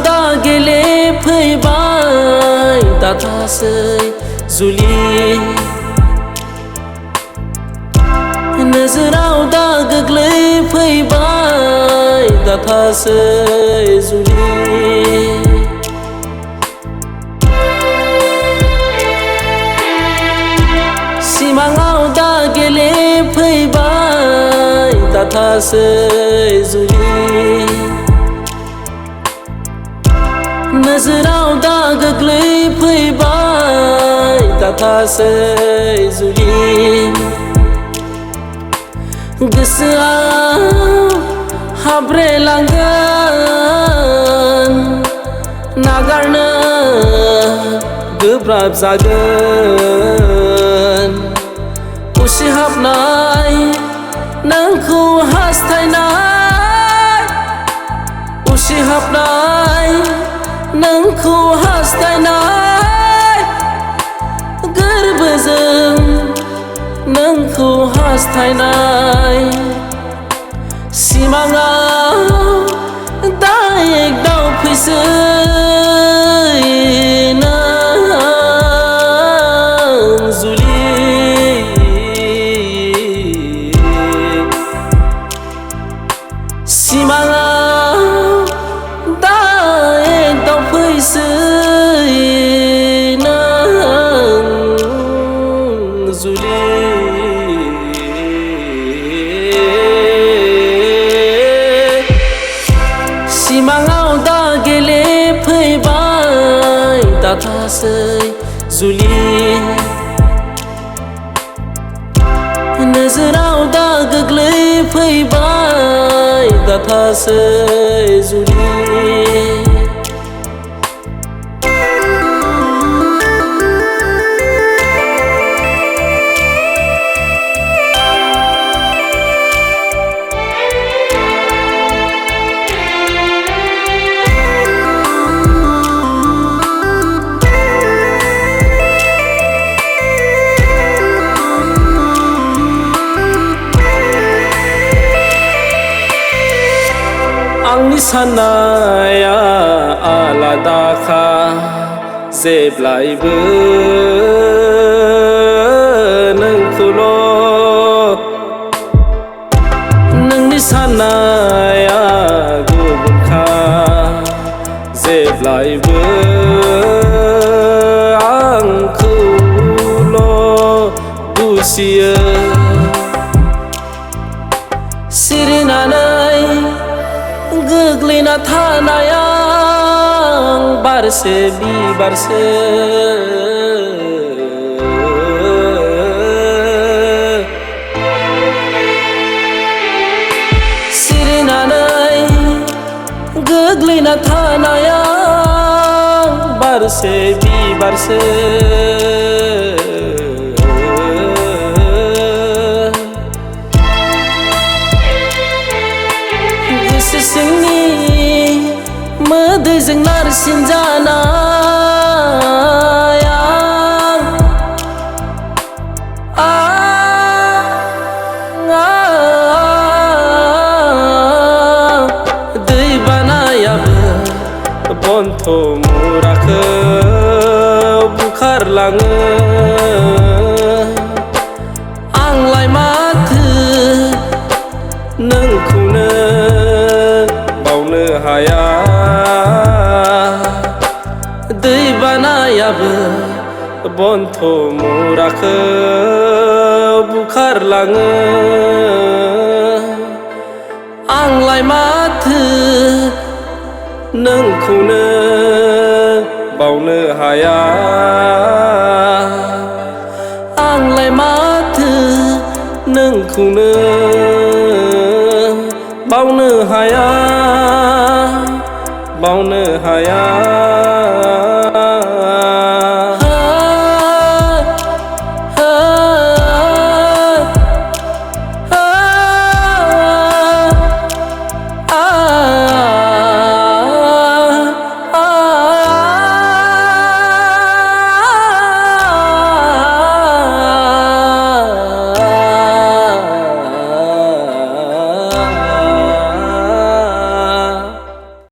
दा गेलेफैबाय दाथासै जुलि नोजोराव दा गोग्लैफैबाय दाथासै जुलि सिमाङाव दा गेलेफैबाय दाथासै जुलि नोजोराव दा गोग्लैफैबाय दाथासै जुलि गोसोआव हाब्रेलांगोन नागारनो गोब्राब जागोन उसिहाबनाय नोंखौ हास्थायनाय उसिहाबनाय नोंखौ हास्थायनाय गोरबोजों नोंखौ हास्थायनाय सिमाङाव दा एकदाव फैसै नों जुलि सिमाङाव दा एकदाव फैसै नों जुलि सिमाङाव दा गेलेफैबाय दाथासै जुलि नोजोराव दा गोग्लैफैबाय दाथासै जुलि आंनि साननाया आलादाखा जेब्लायबो नोंखौल' नोंनि साननाया गुबुनखा जेब्लायबो आंखौल' दुसियो सिरिनानै गोग्लैना थानाया बारसे बिबारसे सिरिनानै गोग्लैना थानाया बारसे बिबारसे सिंनि मोदैजों नारसिन जानाया दै बानायाबो बन्थ'मुराखौ बुखारलाङो आंलाय माथो नोंखौनो बावनो हाया दै बानायाबो बन्थ'मुराखौ बुखारलाङो आंलाय माथो नोंखौनो बावनो हाया आंलाय माथो नोंखौनो बावनो हाया बावनो हाया।